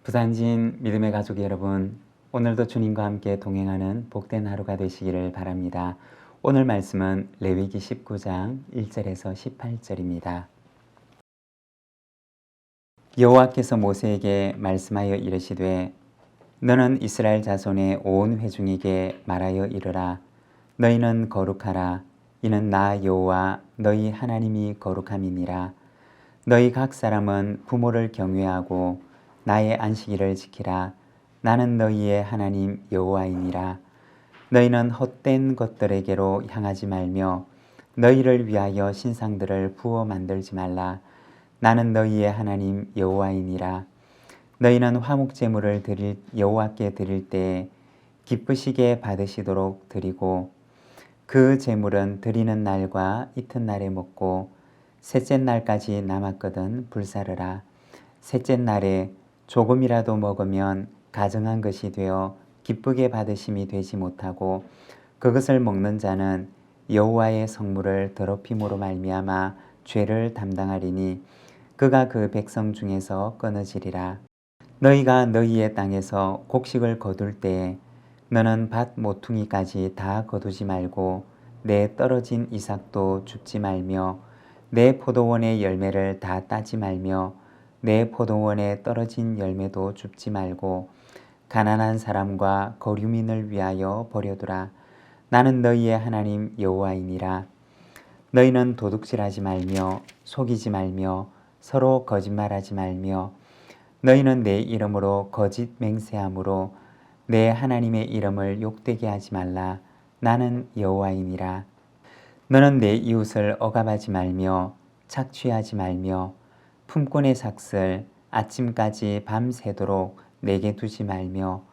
부산진 믿음의 가족 여러분, 오늘도 주님과 함께 동행하는 복된 하루가 되시기를 바랍니다. 오늘 말씀은 레위기 19장 1절에서 18절입니다. 여호와께서 모세에게 말씀하여 이르시되 너는 이스라엘 자손의 온 회중에게 말하여 이르라. 너희는 거룩하라. 이는 나 여호와 너희 하나님이 거룩함이니라. 너희 각 사람은 부모를 경외하고 나의 안식일을 지키라. 나는 너희의 하나님 여호와이니라. 너희는 헛된 것들에게로 향하지 말며 너희를 위하여 신상들을 부어 만들지 말라. 나는 너희의 하나님 여호와이니라. 너희는 화목 제물을 드릴 여호와께 드릴 때에 기쁘시게 받으시도록 드리고 그 제물은 드리는 날과 이튿날에 먹고 셋째 날까지 남았거든 불사르라. 셋째 날에 조금이라도 먹으면 가증한 것이 되어 기쁘게 받으심이 되지 못하고 그것을 먹는 자는 여호와의 성물을 더럽힘으로 말미암아 죄를 담당하리니 그가 그 백성 중에서 끊어지리라. 너희가 너희의 땅에서 곡식을 거둘 때에 너는 밭 모퉁이까지 다 거두지 말고 내 떨어진 이삭도 줍지 말며 내 포도원의 열매를 다 따지 말며 내 포도원에 떨어진 열매도 줍지 말고 가난한 사람과 거류민을 위하여 버려두라. 나는 너희의 하나님 여호와이니라. 너희는 도둑질하지 말며 속이지 말며 서로 거짓말하지 말며 너희는 내 이름으로 거짓 맹세함으로 내 하나님의 이름을 욕되게 하지 말라. 나는 여호와이니라. 너는 내 이웃을 억압하지 말며 착취하지 말며 품꾼의 삭슬 아침까지 밤새도록 내게 두지 말며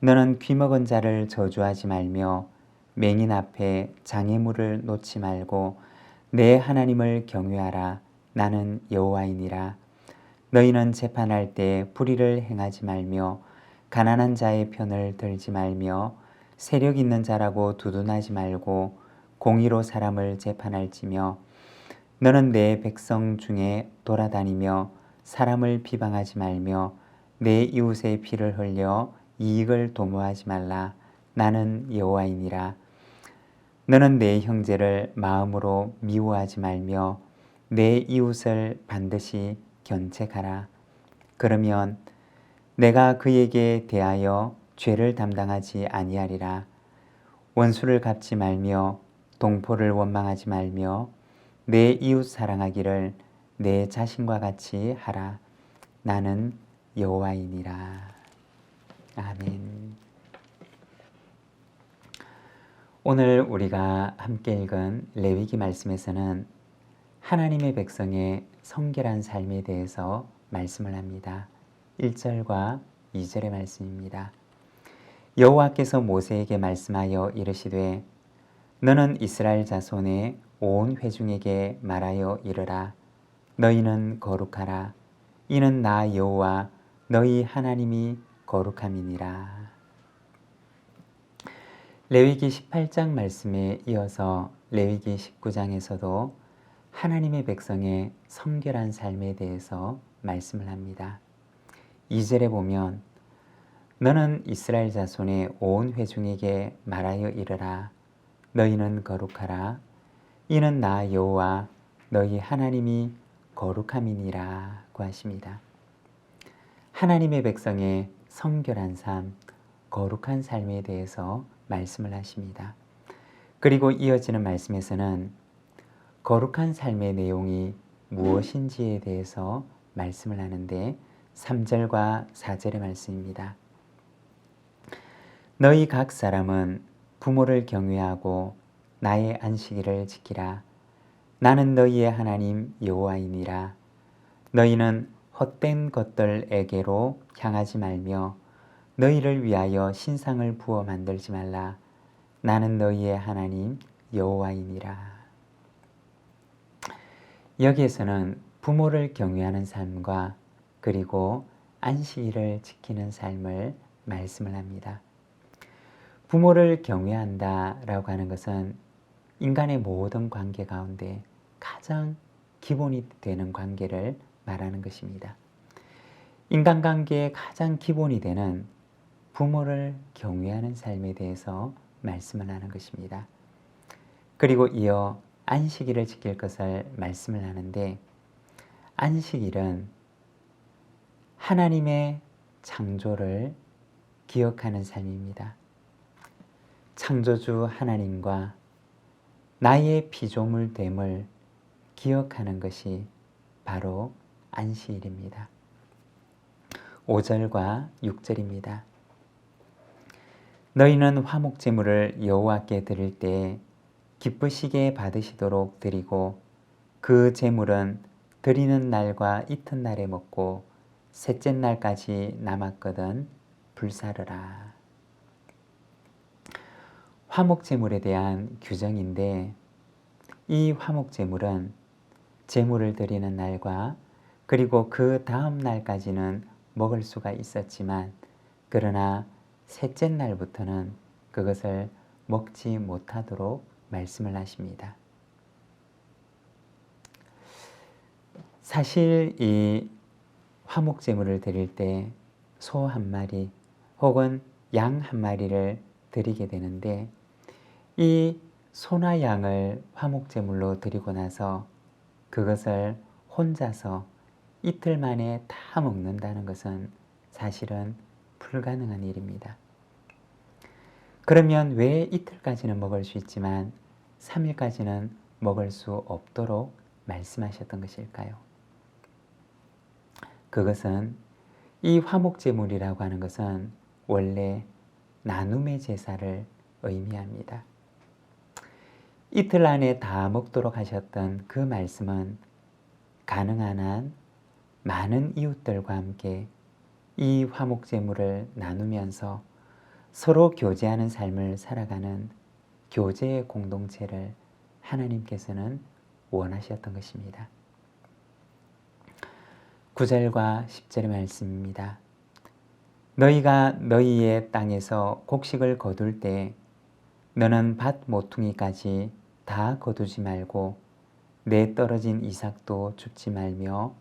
너는 귀먹은 자를 저주하지 말며 맹인 앞에 장애물을 놓지 말고 내 하나님을 경외하라. 나는 여호와이니라. 너희는 재판할 때 불의를 행하지 말며 가난한 자의 편을 들지 말며 세력 있는 자라고 두둔하지 말고 공의로 사람을 재판할지며 너는 내 백성 중에 돌아다니며 사람을 비방하지 말며 내 이웃의 피를 흘려 이익을 도모하지 말라. 나는 여호와이니라. 너는 내 형제를 마음으로 미워하지 말며 내 이웃을 반드시 견책하라. 그러면 내가 그에게 대하여 죄를 담당하지 아니하리라. 원수를 갚지 말며 동포를 원망하지 말며 내 이웃 사랑하기를 내 자신과 같이 하라. 나는 여호와이니라. 아멘. 오늘 우리가 함께 읽은 레위기 말씀에서는 하나님의 백성의 성결한 삶에 대해서 말씀을 합니다. 1절과 2절의 말씀입니다. 여호와께서 모세에게 말씀하여 이르시되 너는 이스라엘 자손의 온 회중에게 말하여 이르라. 너희는 거룩하라. 이는 나 여호와 너희 하나님이 거룩함이니라. 레위기 18장 말씀에 이어서 레위기 19장에서도 하나님의 백성의 성결한 삶에 대해서 말씀을 합니다. 2절에 보면 너는 이스라엘 자손의 온 회중에게 말하여 이르라. 너희는 거룩하라. 이는 나 여호와 너희 하나님이 거룩함이니라고 하십니다. 하나님의 백성의 성결한 삶, 거룩한 삶에 대해서 말씀을 하십니다. 그리고 이어지는 말씀에서는 거룩한 삶의 내용이 무엇인지에 대해서 말씀을 하는데 3절과 4절의 말씀입니다. 너희 각 사람은 부모를 경외하고 나의 안식일을 지키라. 나는 너희의 하나님 여호와이니라. 너희는 헛된 것들에게로 향하지 말며 너희를 위하여 신상을 부어 만들지 말라. 나는 너희의 하나님 여호와이니라. 여기에서는 부모를 경외하는 삶과 그리고 안식일을 지키는 삶을 말씀을 합니다. 부모를 경외한다라고 하는 것은 인간의 모든 관계 가운데 가장 기본이 되는 관계를 말하는 것입니다. 인간관계의 가장 기본이 되는 부모를 경외하는 삶에 대해서 말씀을 하는 것입니다. 그리고 이어 안식일을 지킬 것을 말씀을 하는데, 안식일은 하나님의 창조를 기억하는 삶입니다. 창조주 하나님과 나의 피조물됨을 기억하는 것이 바로 안식일입니다. 5절과 6절입니다. 너희는 화목제물을 여호와께 드릴 때 기쁘시게 받으시도록 드리고, 그 제물은 드리는 날과 이튿날에 먹고 셋째 날까지 남았거든 불사르라. 화목제물에 대한 규정인데, 이 화목제물은 제물을 드리는 날과 그리고 그 다음 날까지는 먹을 수가 있었지만, 그러나 셋째 날부터는 그것을 먹지 못하도록 말씀을 하십니다. 사실 이 화목제물을 드릴 때 소 한 마리 혹은 양 한 마리를 드리게 되는데, 이 소나 양을 화목제물로 드리고 나서 그것을 혼자서 이틀 만에 다 먹는다는 것은 사실은 불가능한 일입니다. 그러면 왜 이틀까지는 먹을 수 있지만 3일까지는 먹을 수 없도록 말씀하셨던 것일까요? 그것은, 이 화목제물이라고 하는 것은 원래 나눔의 제사를 의미합니다. 이틀 안에 다 먹도록 하셨던 그 말씀은 가능한 한 많은 이웃들과 함께 이 화목제물을 나누면서 서로 교제하는 삶을 살아가는 교제의 공동체를 하나님께서는 원하셨던 것입니다. 9절과 10절의 말씀입니다. 너희가 너희의 땅에서 곡식을 거둘 때 너는 밭 모퉁이까지 다 거두지 말고 내 떨어진 이삭도 줍지 말며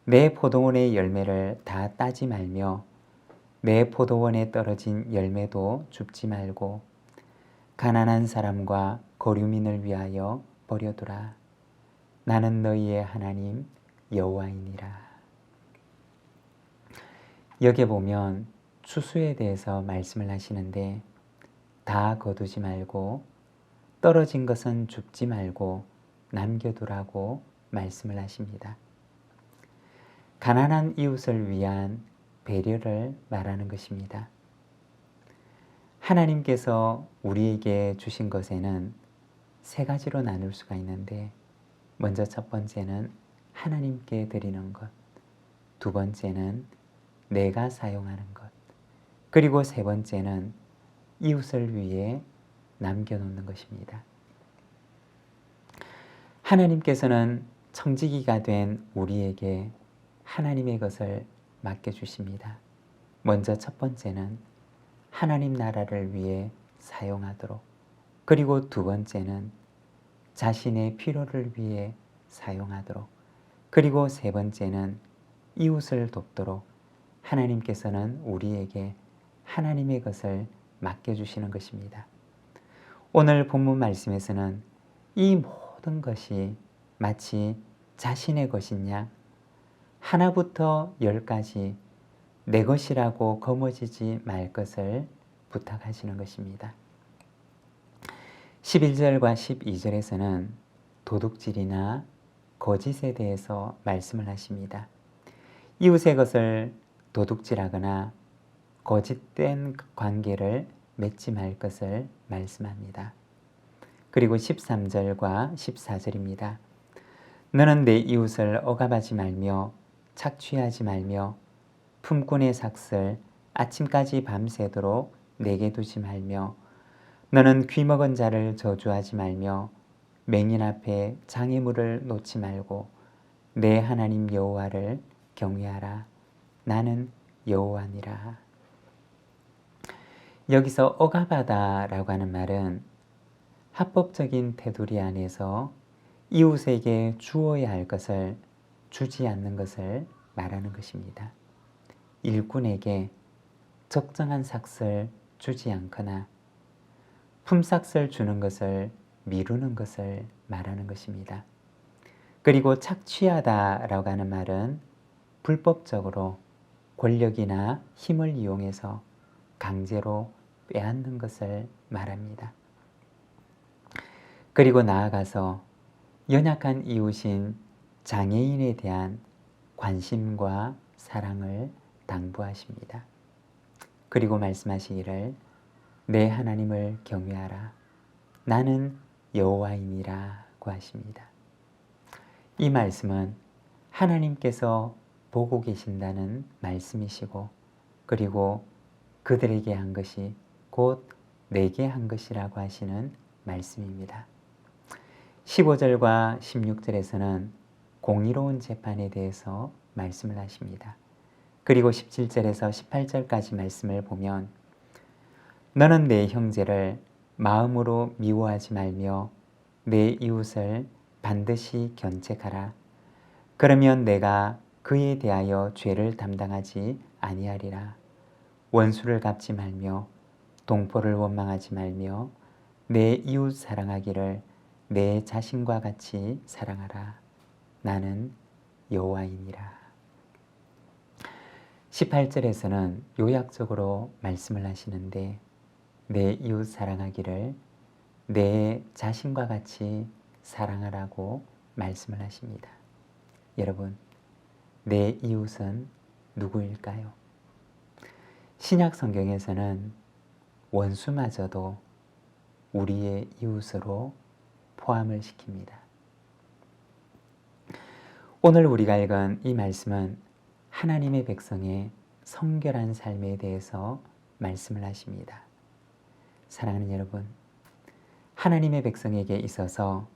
내 포도원의 열매를 다 따지 말며 내 포도원에 떨어진 열매도 줍지 말고 가난한 사람과 거류민을 위하여 버려두라. 나는 너희의 하나님 여호와이니라. 여기에 보면 추수에 대해서 말씀을 하시는데, 다 거두지 말고 떨어진 것은 줍지 말고 남겨두라고 말씀을 하십니다. 가난한 이웃을 위한 배려를 말하는 것입니다. 하나님께서 우리에게 주신 것에는 세 가지로 나눌 수가 있는데, 먼저 첫 번째는 하나님께 드리는 것, 두 번째는 내가 사용하는 것, 그리고 세 번째는 이웃을 위해 남겨놓는 것입니다. 하나님께서는 청지기가 된 우리에게 하나님의 것을 맡겨주십니다. 먼저 첫 번째는 하나님 나라를 위해 사용하도록, 그리고 두 번째는 자신의 필요를 위해 사용하도록, 그리고 세 번째는 이웃을 돕도록 하나님께서는 우리에게 하나님의 것을 맡겨주시는 것입니다. 오늘 본문 말씀에서는 이 모든 것이 마치 자신의 것이냐, 하나부터 10까지 내 것이라고 거머쥐지 말 것을 부탁하시는 것입니다. 11절과 12절에서는 도둑질이나 거짓에 대해서 말씀을 하십니다. 이웃의 것을 도둑질하거나 거짓된 관계를 맺지 말 것을 말씀합니다. 그리고 13절과 14절입니다. 너는 내 이웃을 억압하지 말며 착취하지 말며 품꾼의 삭슬 아침까지 밤새도록 내게 두지 말며 너는 귀먹은 자를 저주하지 말며 맹인 앞에 장애물을 놓지 말고 내 하나님 여호와를 경외하라. 나는 여호와니라. 여기서 억압하다라고 하는 말은 합법적인 테두리 안에서 이웃에게 주어야 할 것을 주지 않는 것을 말하는 것입니다. 일꾼에게 적정한 삭을 주지 않거나 품삯을 주는 것을 미루는 것을 말하는 것입니다. 그리고 착취하다라고 하는 말은 불법적으로 권력이나 힘을 이용해서 강제로 빼앗는 것을 말합니다. 그리고 나아가서 연약한 이웃인 장애인에 대한 관심과 사랑을 당부하십니다. 그리고 말씀하시기를 내 하나님을 경외하라. 나는 여호와이니라고 하십니다. 이 말씀은 하나님께서 보고 계신다는 말씀이시고 그리고 그들에게 한 것이 곧 내게 한 것이라고 하시는 말씀입니다. 15절과 16절에서는 공의로운 재판에 대해서 말씀을 하십니다. 그리고 17절에서 18절까지 말씀을 보면 너는 내 형제를 마음으로 미워하지 말며 내 이웃을 반드시 견책하라. 그러면 내가 그에 대하여 죄를 담당하지 아니하리라. 원수를 갚지 말며 동포를 원망하지 말며 내 이웃 사랑하기를 내 자신과 같이 사랑하라. 나는 여호와이니라. 18절에서는 요약적으로 말씀을 하시는데 내 이웃 사랑하기를 내 자신과 같이 사랑하라고 말씀을 하십니다. 여러분, 내 이웃은 누구일까요? 신약 성경에서는 원수마저도 우리의 이웃으로 포함을 시킵니다. 오늘 우리가 읽은 이 말씀은 하나님의 백성의 성결한 삶에 대해서 말씀을 하십니다. 사랑하는 여러분, 하나님의 백성에게 있어서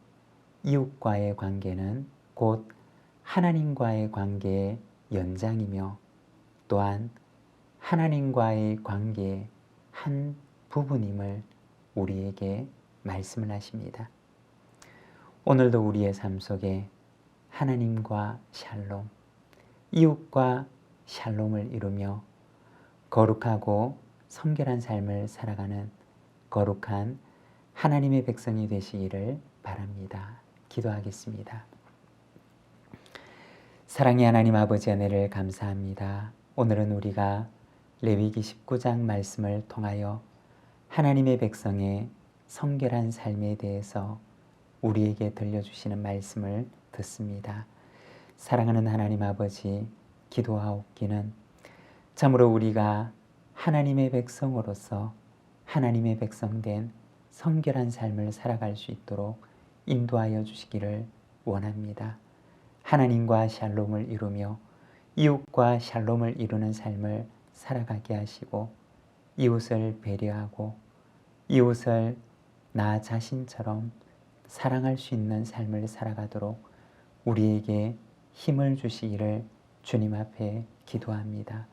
이웃과의 관계는 곧 하나님과의 관계의 연장이며 또한 하나님과의 관계의 한 부분임을 우리에게 말씀을 하십니다. 오늘도 우리의 삶 속에 하나님과 샬롬, 이웃과 샬롬을 이루며 거룩하고 성결한 삶을 살아가는 거룩한 하나님의 백성이 되시기를 바랍니다. 기도하겠습니다. 사랑의 하나님 아버지 은혜를 감사합니다. 오늘은 우리가 레위기 19장 말씀을 통하여 하나님의 백성의 성결한 삶에 대해서 우리에게 들려주시는 말씀을 듣습니다. 사랑하는 하나님 아버지, 기도하옵기는 참으로 우리가 하나님의 백성으로서 하나님의 백성된 성결한 삶을 살아갈 수 있도록 인도하여 주시기를 원합니다. 하나님과 샬롬을 이루며 이웃과 샬롬을 이루는 삶을 살아가게 하시고 이웃을 배려하고 이웃을 나 자신처럼 사랑할 수 있는 삶을 살아가도록 우리에게 힘을 주시기를 주님 앞에 기도합니다.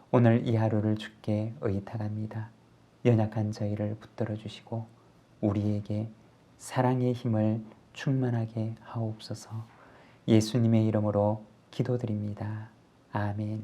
오늘 이 하루를 주께 의탁합니다. 연약한 저희를 붙들어 주시고 우리에게 사랑의 힘을 충만하게 하옵소서. 예수님의 이름으로 기도드립니다. 아멘.